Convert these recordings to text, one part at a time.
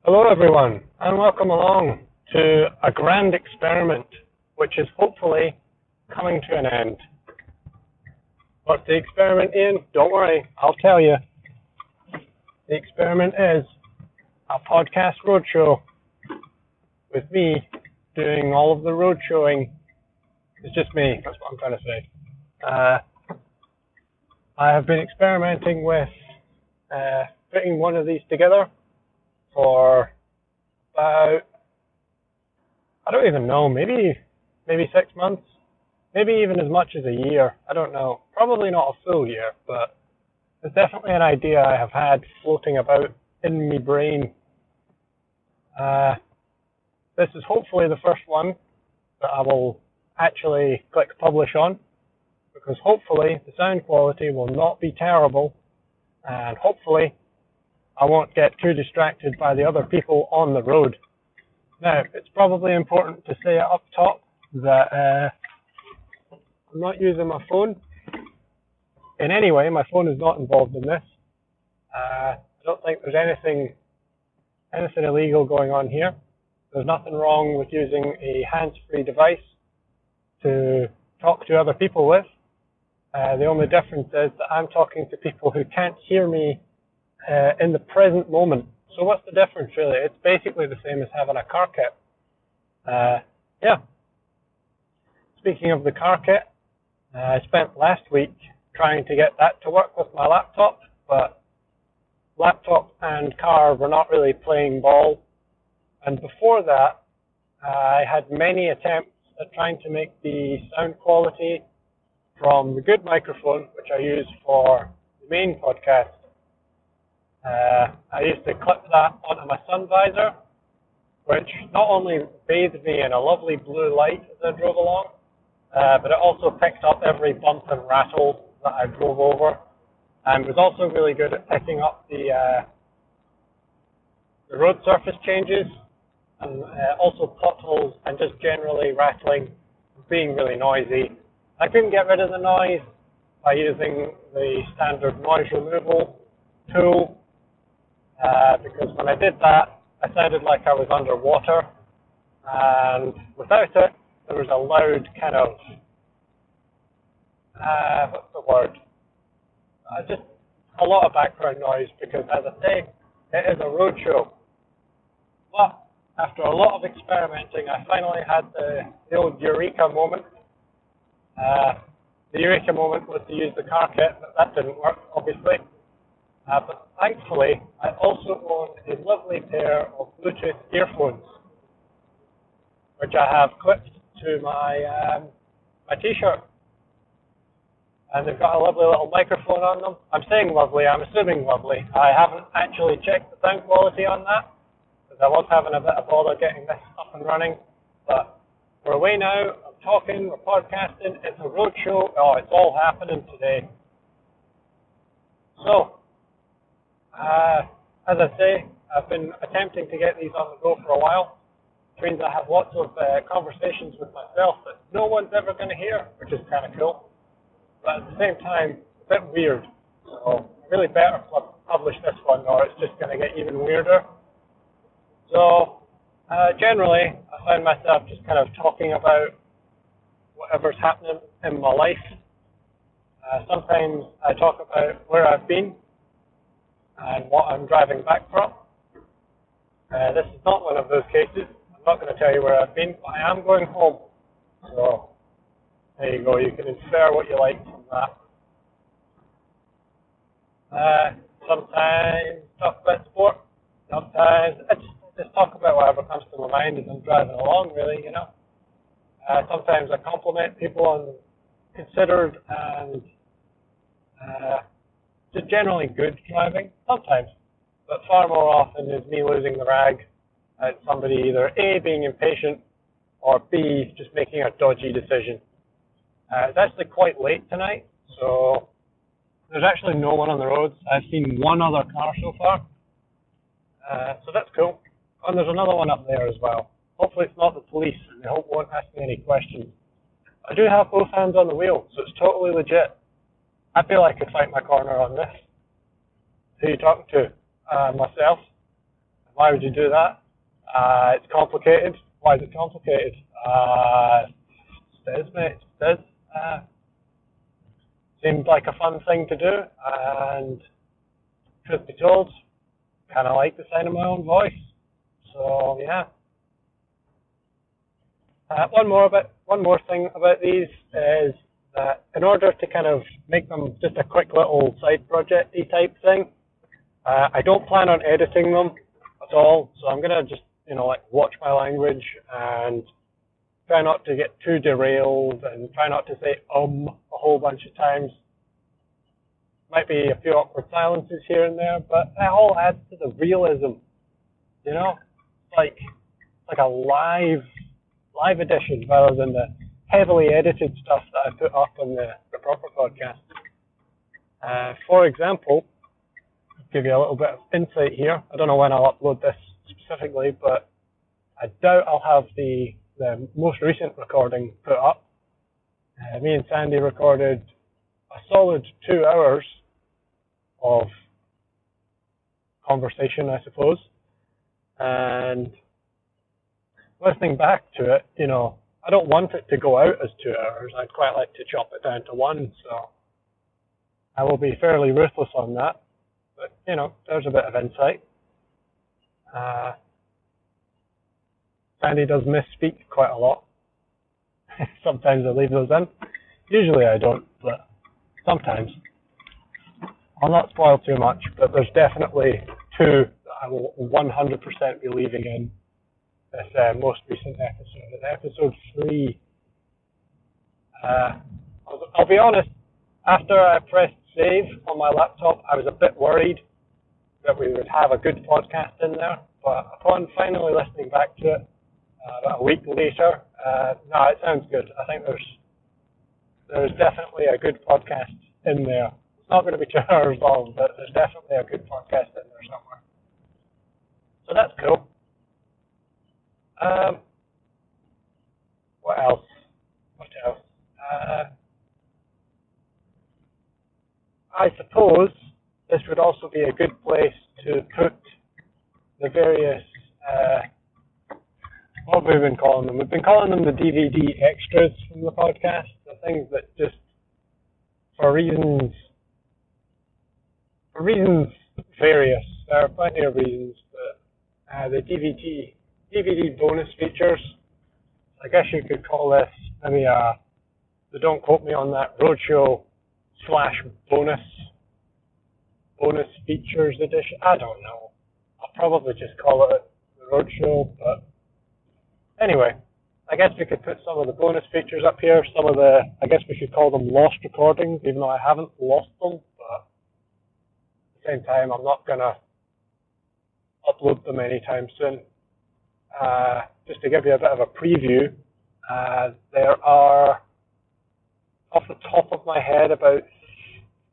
Hello everyone, and welcome along to a grand experiment, which is hopefully coming to an end. What's the experiment, Ian? Don't worry, I'll tell you. The experiment is a podcast roadshow with me doing all of the road showing. It's just me, that's what I'm trying to say. I have been experimenting with putting one of these together for about, I don't even know, maybe 6 months, maybe even as much as a year. I don't know. Probably not a full year, but it's definitely an idea I have had floating about in my brain. This is hopefully the first one that I will actually click publish on, because hopefully the sound quality will not be terrible, and hopefully I won't get too distracted by the other people on the road. Now, it's probably important to say up top that I'm not using my phone in any way. My phone is not involved in this. I don't think there's anything illegal going on here. There's nothing wrong with using a hands-free device to talk to other people with. The only difference is that I'm talking to people who can't hear me in the present moment. So what's the difference really? It's basically the same as having a car kit. Yeah. Speaking of the car kit, I spent last week trying to get that to work with my laptop, but laptop and car were not really playing ball. And before that, I had many attempts at trying to make the sound quality from the good microphone, which I use for the main podcast. I used to clip that onto my sun visor, which not only bathed me in a lovely blue light as I drove along, but it also picked up every bump and rattle that I drove over, and was also really good at picking up the road surface changes, and also potholes, and just generally rattling, being really noisy. I couldn't get rid of the noise by using the standard noise removal tool, because when I did that, I sounded like I was underwater, and without it, there was a loud kind of, what's the word? Just a lot of background noise, because as I say, it is a roadshow. But after a lot of experimenting, I finally had the old eureka moment. The eureka moment was to use the car kit, but that didn't work, obviously. But thankfully, I also own a lovely pair of Bluetooth earphones, which I have clipped to my t-shirt. And they've got a lovely little microphone on them. I'm saying lovely, I'm assuming lovely. I haven't actually checked the sound quality on that, because I was having a bit of bother getting this up and running. But we're away now, I'm talking, we're podcasting, it's a roadshow. Oh, it's all happening today. So, as I say, I've been attempting to get these on the go for a while, which means I have lots of conversations with myself that no one's ever going to hear, which is kind of cool. But at the same time, a bit weird. So I really better publish this one, or it's just going to get even weirder. So generally, I find myself just kind of talking about whatever's happening in my life. Sometimes I talk about where I've been and what I'm driving back from. This is not one of those cases. I'm not going to tell you where I've been, but I am going home. So there you go. You can infer what you like from that. Sometimes talk about sport. Sometimes I just talk about whatever comes to my mind as I'm driving along, really, you know. Sometimes I compliment people on considered and just generally good driving, sometimes, but far more often is me losing the rag at somebody either A, being impatient, or B, just making a dodgy decision. It's actually quite late tonight, so there's actually no one on the roads. I've seen one other car so far, so that's cool. And there's another one up there as well. Hopefully it's not the police, and they won't ask me any questions. I do have both hands on the wheel, so it's totally legit. I feel I could fight my corner on this. Who are you talking to? Myself. Why would you do that? It's complicated. Why is it complicated? It is, mate. It is. Seemed like a fun thing to do, and truth be told, kind of like the sound of my own voice. So yeah. One more thing about these is that in order to kind of make them just a quick little side project-y type thing, I don't plan on editing them at all. So I'm gonna just like watch my language and try not to get too derailed and try not to say a whole bunch of times. Might be a few awkward silences here and there, but that all adds to the realism. It's like a live edition rather than the heavily edited stuff that I put up on the proper podcast. For example, I'll give you a little bit of insight here. I don't know when I'll upload this specifically, but I doubt I'll have the most recent recording put up. Me and Sandy recorded a solid 2 hours of conversation, I suppose. And listening back to it, I don't want it to go out as 2 hours. I'd quite like to chop it down to one, so I will be fairly ruthless on that. But, there's a bit of insight. Sandy does misspeak quite a lot. Sometimes I leave those in. Usually I don't, but sometimes. I'll not spoil too much, but there's definitely two that I will 100% be leaving in this most recent episode. In episode 3, I'll be honest, after I pressed save on my laptop, I was a bit worried that we would have a good podcast in there, but upon finally listening back to it about a week later, no, it sounds good. I think there's definitely a good podcast in there. It's not going to be 2 hours long, but there's definitely a good podcast in there somewhere. So that's cool. What else? I suppose this would also be a good place to put the various, what have we been calling them? We've been calling them the DVD extras from the podcast, the things that just, for reasons various, there are plenty of reasons, but the DVD bonus features, I guess you could call this maybe so don't quote me on that, Roadshow / bonus features edition. I don't know. I'll probably just call it the Roadshow, but anyway, I guess we could put some of the bonus features up here, I guess we should call them lost recordings, even though I haven't lost them, but at the same time, I'm not going to upload them anytime soon. Just to give you a bit of a preview, there are, off the top of my head, about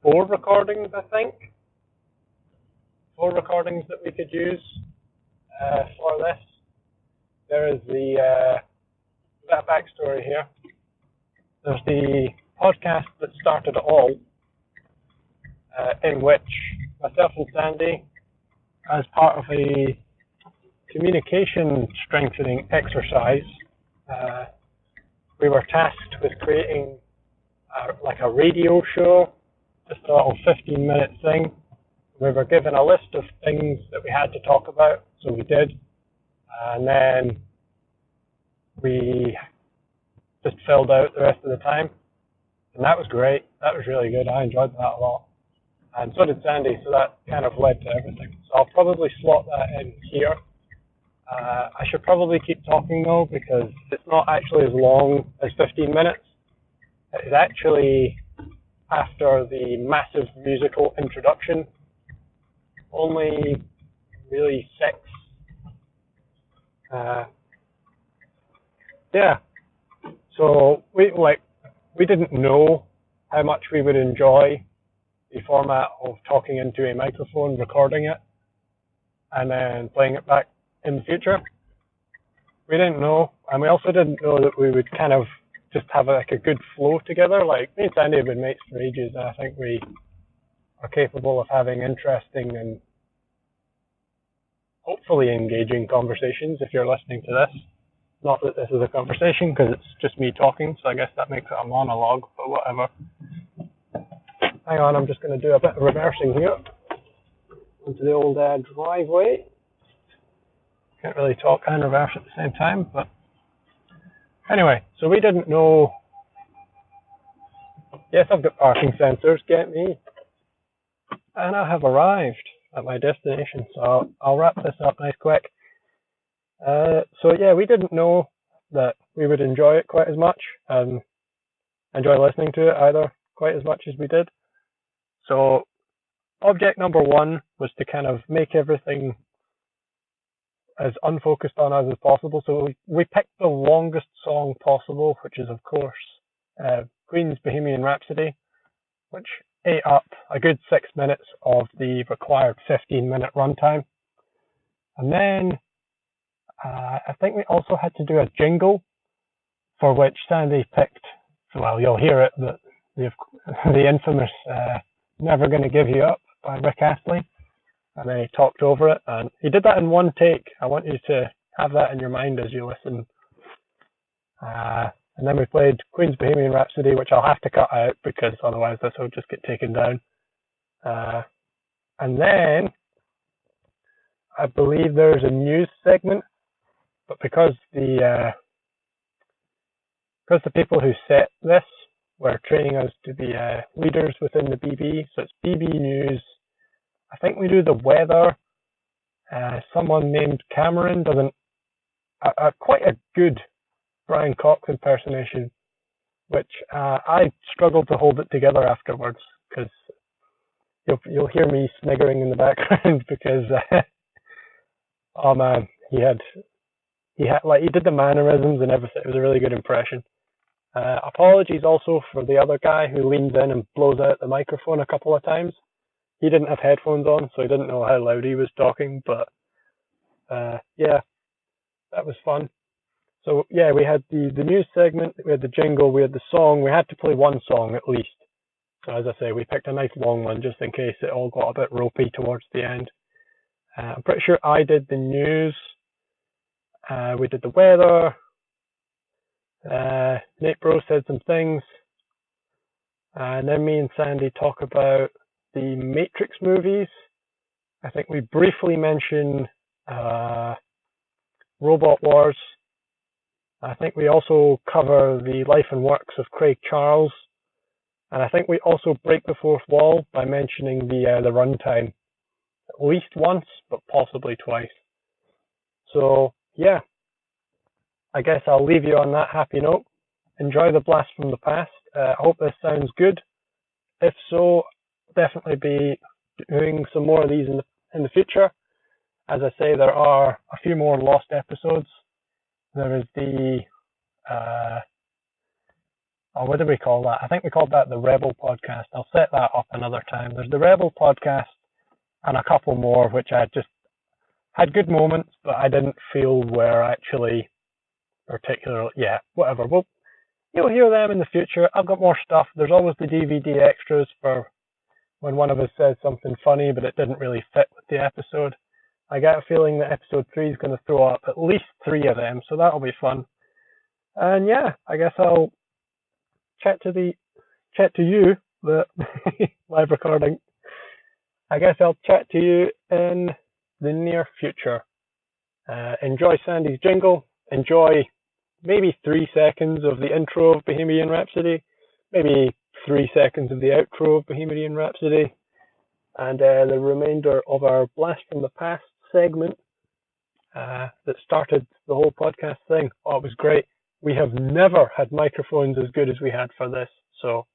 4 recordings, I think. 4 recordings that we could use for this. There is that backstory here. There's the podcast that started it all, in which myself and Sandy, as part of a communication strengthening exercise, we were tasked with creating a radio show, just a little 15-minute thing. We were given a list of things that we had to talk about, so we did. And then we just filled out the rest of the time. And that was great. That was really good. I enjoyed that a lot. And so did Sandy, so that kind of led to everything. So I'll probably slot that in here. I should probably keep talking though, because it's not actually as long as 15 minutes. It's actually, after the massive musical introduction, only really 6. Yeah. So we didn't know how much we would enjoy the format of talking into a microphone, recording it, and then playing it back in the future. We didn't know, and we also didn't know that we would kind of just have a good flow together. Like, me and Sandy have been mates for ages, and I think we are capable of having interesting and hopefully engaging conversations if you're listening to this. Not that this is a conversation, because it's just me talking, so I guess that makes it a monologue, but whatever. Hang on, I'm just going to do a bit of reversing here onto the old driveway. Can't really talk and reverse at the same time, but anyway, so we didn't know. Yes, I've got parking sensors, get me. And I have arrived at my destination, so I'll wrap this up nice quick. So yeah, we didn't know that we would enjoy it quite as much and enjoy listening to it either quite as much as we did. So object number one was to kind of make everything as unfocused on us as possible. So we picked the longest song possible, which is of course Queen's Bohemian Rhapsody, which ate up a good 6 minutes of the required 15-minute runtime. And then I think we also had to do a jingle, for which Sandy picked, well, you'll hear it, but the infamous Never Gonna Give You Up by Rick Astley. And then he talked over it, and he did that in one take. I want you to have that in your mind as you listen. And then we played Queen's Bohemian Rhapsody, which I'll have to cut out because otherwise this will just get taken down. And then I believe there's a news segment, but because the people who set this were training us to be leaders within the BB, so it's BB News. I think we do the weather. Someone named Cameron does quite a good Brian Cox impersonation, which I struggled to hold it together afterwards because you'll hear me sniggering in the background because oh man, he did the mannerisms and everything. It was a really good impression. Apologies also for the other guy who leans in and blows out the microphone a couple of times. He didn't have headphones on, so he didn't know how loud he was talking, but yeah, that was fun. So yeah, we had the news segment, we had the jingle, we had the song. We had to play one song at least. So as I say, we picked a nice long one just in case it all got a bit ropey towards the end. I'm pretty sure I did the news. We did the weather. Nate Bro said some things. And then me and Sandy talk about the Matrix movies. I think we briefly mentioned Robot Wars. I think we also cover the life and works of Craig Charles. And I think we also break the fourth wall by mentioning the runtime at least once, but possibly twice. So yeah, I guess I'll leave you on that happy note. Enjoy the blast from the past. I hope this sounds good. If so, definitely be doing some more of these in the future. As I say, there are a few more lost episodes. There is the what do we call that? I think we called that the Rebel podcast. I'll set that up another time. There's the Rebel podcast and a couple more which I just had good moments, but I didn't feel were actually particularly, yeah, whatever. Well, you'll hear them in the future. I've got more stuff. There's always the DVD extras for when one of us says something funny, but it didn't really fit with the episode. I get a feeling that episode 3 is going to throw up at least 3 of them, so that'll be fun. And yeah, I guess I'll chat to you, the live recording. I guess I'll chat to you in the near future. Enjoy Sandy's jingle. Enjoy maybe 3 seconds of the intro of Bohemian Rhapsody. Maybe 3 seconds of the outro of Bohemian Rhapsody. And the remainder of our Blast from the Past segment that started the whole podcast thing. Oh, it was great. We have never had microphones as good as we had for this, so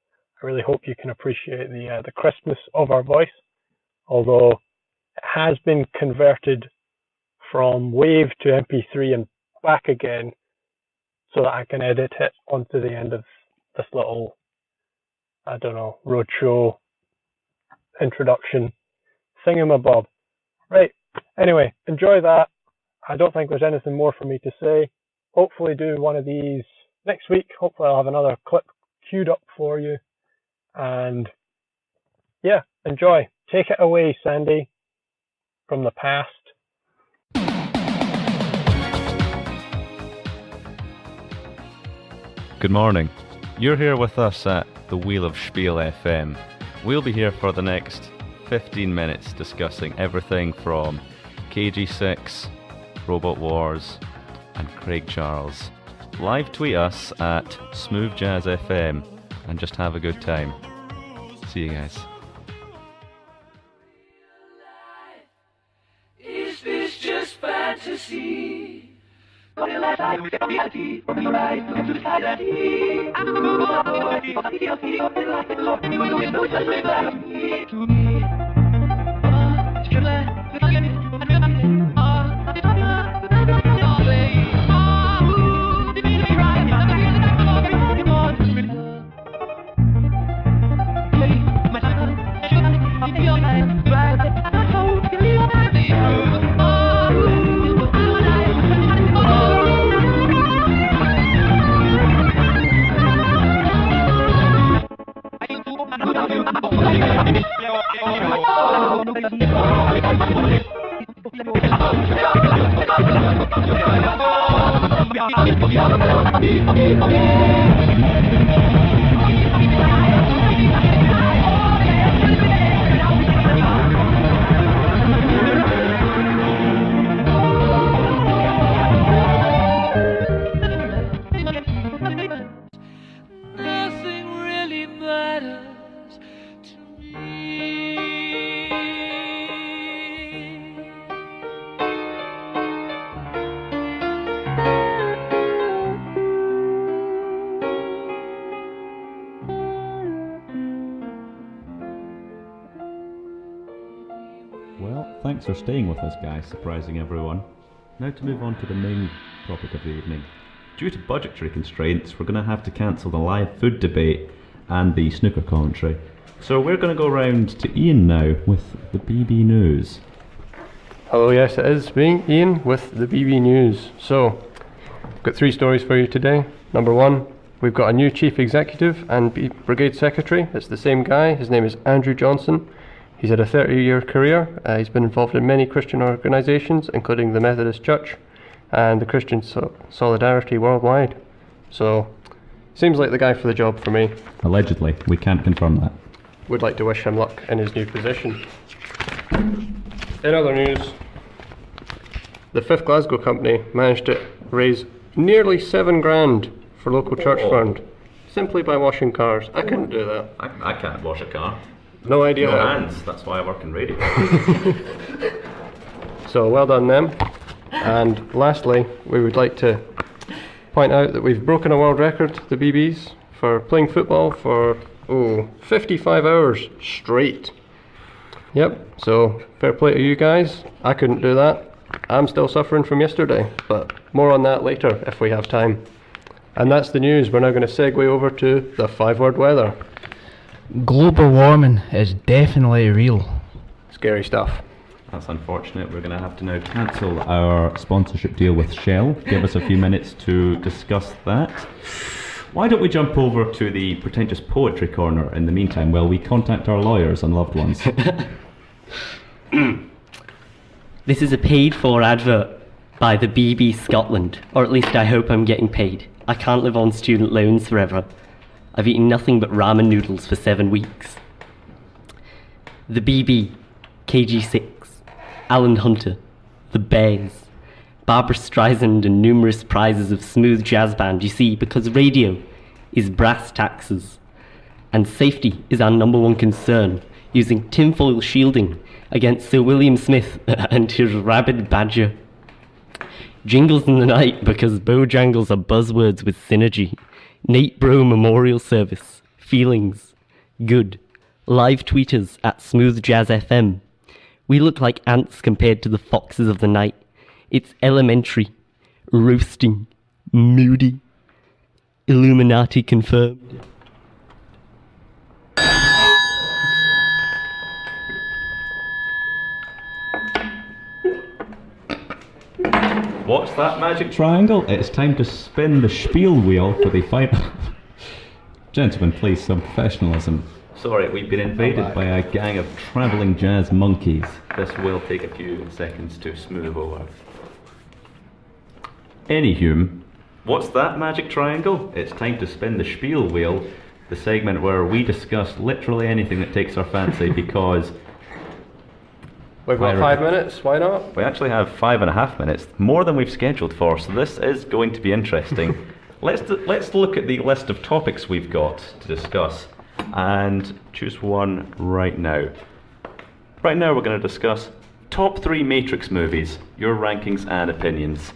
I really hope you can appreciate the crispness of our voice, although it has been converted from WAV to MP3 and back again so that I can edit it onto the end of this little, I don't know, Roadshow introduction thingamabob. Right, anyway, enjoy that. I don't think there's anything more for me to say. Hopefully do one of these next week. Hopefully I'll have another clip queued up for you. And yeah, enjoy. Take it away, Sandy, from the past. Good morning. You're here with us at the Wheel of Spiel FM. We'll be here for the next 15 minutes discussing everything from KG6, Robot Wars, and Craig Charles. Live tweet us at Smooth Jazz FM and just have a good time. See you guys. Is this just fantasy? Thanks for staying with us, guys, surprising everyone. Now to move on to the main topic of the evening. Due to budgetary constraints, we're going to have to cancel the live food debate and the snooker commentary. So we're going to go round to Ian now with the BB News. Hello, yes, it is me, Ian, with the BB News. So, I've got 3 stories for you today. Number 1, we've got a new Chief Executive and Brigade Secretary. It's the same guy. His name is Andrew Johnson. He's had a 30-year career. He's been involved in many Christian organisations, including the Methodist Church and the Christian Solidarity Worldwide. So, seems like the guy for the job for me. Allegedly, we can't confirm that. Would like to wish him luck in his new position. In other news, the 5th Glasgow Company managed to raise nearly $7,000 for local church fund, simply by washing cars. I couldn't do that. I can't wash a car. No idea. No hands, that's why I work in radio. So well done them. And lastly, we would like to point out that we've broken a world record, the BBs, for playing football for 55 hours straight. Yep, so fair play to you guys. I couldn't do that. I'm still suffering from yesterday, but more on that later if we have time. And that's the news. We're now going to segue over to the 5-word weather. Global warming is definitely real. Scary stuff. That's unfortunate. We're going to have to now cancel our sponsorship deal with Shell. Give us a few minutes to discuss that. Why don't we jump over to the pretentious poetry corner in the meantime while we contact our lawyers and loved ones? This is a paid-for advert by the BB Scotland, or at least I hope I'm getting paid. I can't live on student loans forever. I've eaten nothing but ramen noodles for 7 weeks. The BB, KG6, Alan Hunter, The Bears, Barbara Streisand and numerous prizes of smooth jazz band, you see, because radio is brass taxes. And safety is our number 1 concern, using tinfoil shielding against Sir William Smith and his rabid badger. Jingles in the night because Bojangles are buzzwords with synergy. Nate Bro Memorial Service, feelings, good. Live tweeters at Smooth Jazz FM. We look like ants compared to the foxes of the night. It's elementary, roasting, moody, Illuminati confirmed. What's that magic triangle? It's time to spin the spiel wheel for the final. Gentlemen, please, some professionalism. Sorry, we've been invaded by a gang of travelling jazz monkeys. This will take a few seconds to smooth over. Anywho, What's that magic triangle? It's time to spin the spiel wheel, the segment where we discuss literally anything that takes our fancy because We've got 5 minutes, why not? we actually have 5.5 minutes, more than we've scheduled for, so this is going to be interesting. Let's look at the list of topics we've got to discuss and choose one right now. Right now we're going to discuss top 3 Matrix movies, your rankings and opinions.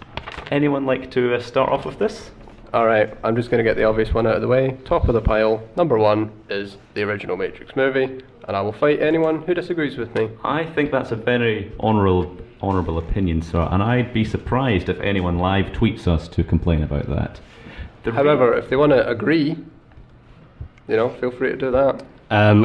Anyone like to start off with this? Alright, I'm just going to get the obvious one out of the way. Top of the pile, number 1 is the original Matrix movie, and I will fight anyone who disagrees with me. I think that's a very honourable opinion, sir, and I'd be surprised if anyone live tweets us to complain about that. However, if they want to agree, feel free to do that.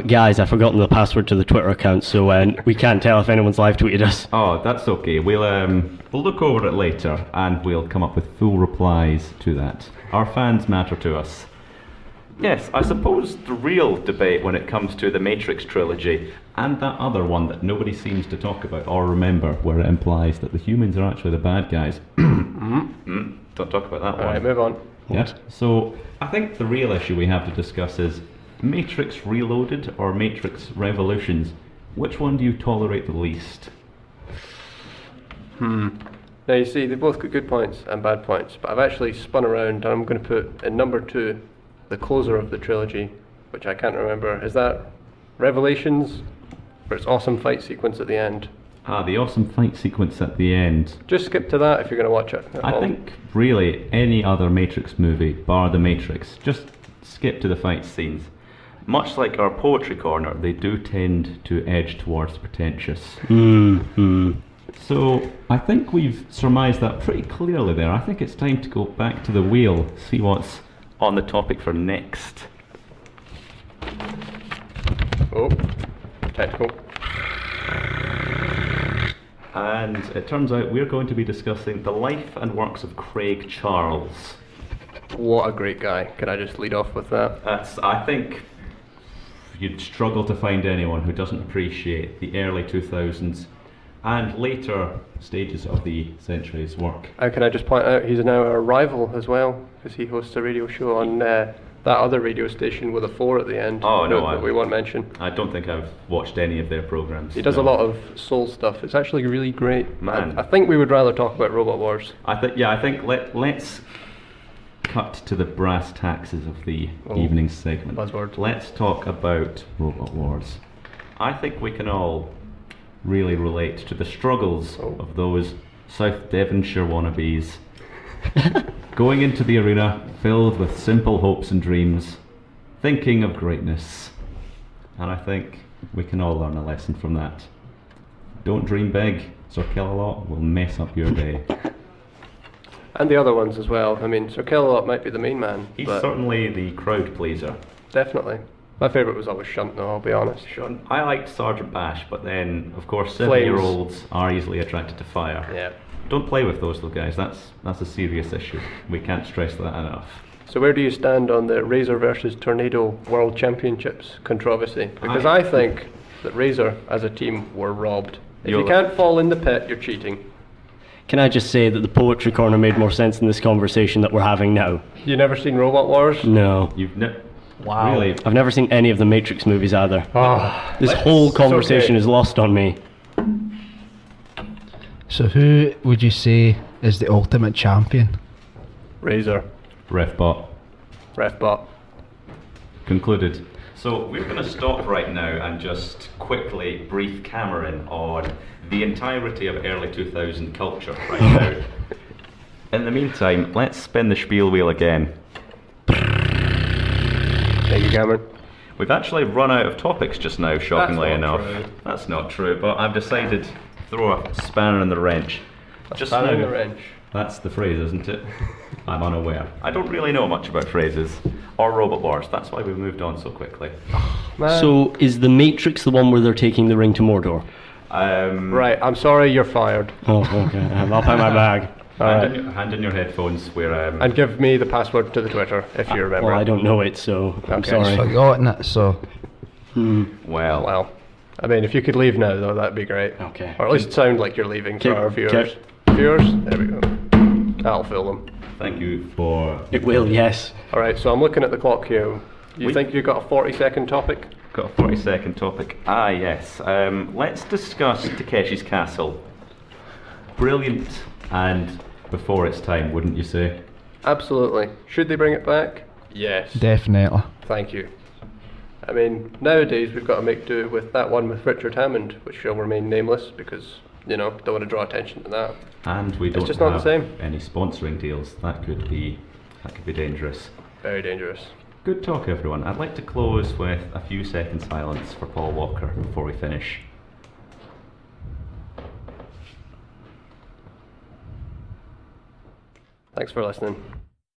Guys, I've forgotten the password to the Twitter account, so we can't tell if anyone's live tweeted us. Oh, that's okay. We'll look over it later, and we'll come up with full replies to that. Our fans matter to us. Yes, I suppose the real debate when it comes to the Matrix trilogy and that other one that nobody seems to talk about or remember, where it implies that the humans are actually the bad guys. Don't talk about that one. Alright, move on. Yeah. So I think the real issue we have to discuss is Matrix Reloaded or Matrix Revolutions. Which one do you tolerate the least? Now you see, they've both got good points and bad points, but I've actually spun around and I'm going to put in number 2, the closer of the trilogy, which I can't remember. Is that Revelations? For its awesome fight sequence at the end. Ah, the awesome fight sequence at the end. Just skip to that if you're going to watch it. I think really any other Matrix movie, bar The Matrix, just skip to the fight scenes. Much like our poetry corner, they do tend to edge towards pretentious. So I think we've surmised that pretty clearly there. I think it's time to go back to the wheel, see what's on the topic for next. Oh, technical. And it turns out we're going to be discussing the life and works of Craig Charles. What a great guy. Can I just lead off with that? I think you'd struggle to find anyone who doesn't appreciate the early 2000s and later stages of the century's work. And can I just point out, he's now our rival as well, because he hosts a radio show on that other radio station with a 4 at the end. Oh, no, that we won't mention. I don't think I've watched any of their programs. He does no. a lot of soul stuff. It's actually really great. Man. I think we would rather talk about Robot Wars. I think let's cut to the brass taxes of the evening segment. Buzzword. Let's talk about Robot Wars. I think we can all really relate to the struggles of those South Devonshire wannabes going into the arena filled with simple hopes and dreams, thinking of greatness. And I think we can all learn a lesson from that. Don't dream big, Sir Kill-A-Lot will mess up your day. And the other ones as well. I mean, Sir Kill-A-Lot might be the main man. He's but certainly the crowd pleaser. definitely. My favourite was always Shunt though, I'll be honest. Shunt. I liked Sergeant Bash, but then, of course, 7-year-olds are easily attracted to fire. Yeah. Don't play with those, though, guys. That's a serious issue. We can't stress that enough. So where do you stand on the Razor versus Tornado World Championships controversy? Because I think that Razor, as a team, were robbed. If you can't fall in the pit, you're cheating. Can I just say that the poetry corner made more sense in this conversation that we're having now? You never seen Robot Wars? No. Wow. Really? I've never seen any of the Matrix movies either. Oh, This whole conversation is lost on me. So who would you say is the ultimate champion? Razor. Refbot. Refbot. Concluded. So we're going to stop right now and just quickly brief Cameron on the entirety of early 2000 culture right now. In the meantime, let's spin the spiel wheel again. Thank you, Cameron. We've actually run out of topics just now, shockingly enough. True. That's not true, but I've decided to throw a spanner in the wrench. Spanner in the wrench. That's the phrase, isn't it? I'm unaware. I don't really know much about phrases or Robot Wars. That's why we moved on so quickly. Man. So is the Matrix the one where they're taking the ring to Mordor? Right, I'm sorry, you're fired. Oh, okay. I'll pack my bag. Hand in your headphones. We're And give me the password to the Twitter, if you remember. Well, I don't know it, so I'm Okay. sorry. Forgotten it, so well. I mean, if you could leave now, though, that'd be great. Okay. Or at least sound like you're leaving for Okay, our viewers. okay. Viewers? There we go. That'll fill them. Thank you for... It will, yes. Alright, so I'm looking at the clock here. You think you've got a 40-second topic? Got a 40-second topic. Ah, yes. Let's discuss Takeshi's Castle. Brilliant and before its time, wouldn't you say? Absolutely. Should they bring it back? Yes. Definitely. Thank you. I mean, nowadays we've got to make do with that one with Richard Hammond, which shall remain nameless because, you know, don't want to draw attention to that. And we don't just not have the same. any sponsoring deals. That could be dangerous. Very dangerous. Good talk, everyone. I'd like to close with a few seconds silence for Paul Walker before we finish. Thanks for listening.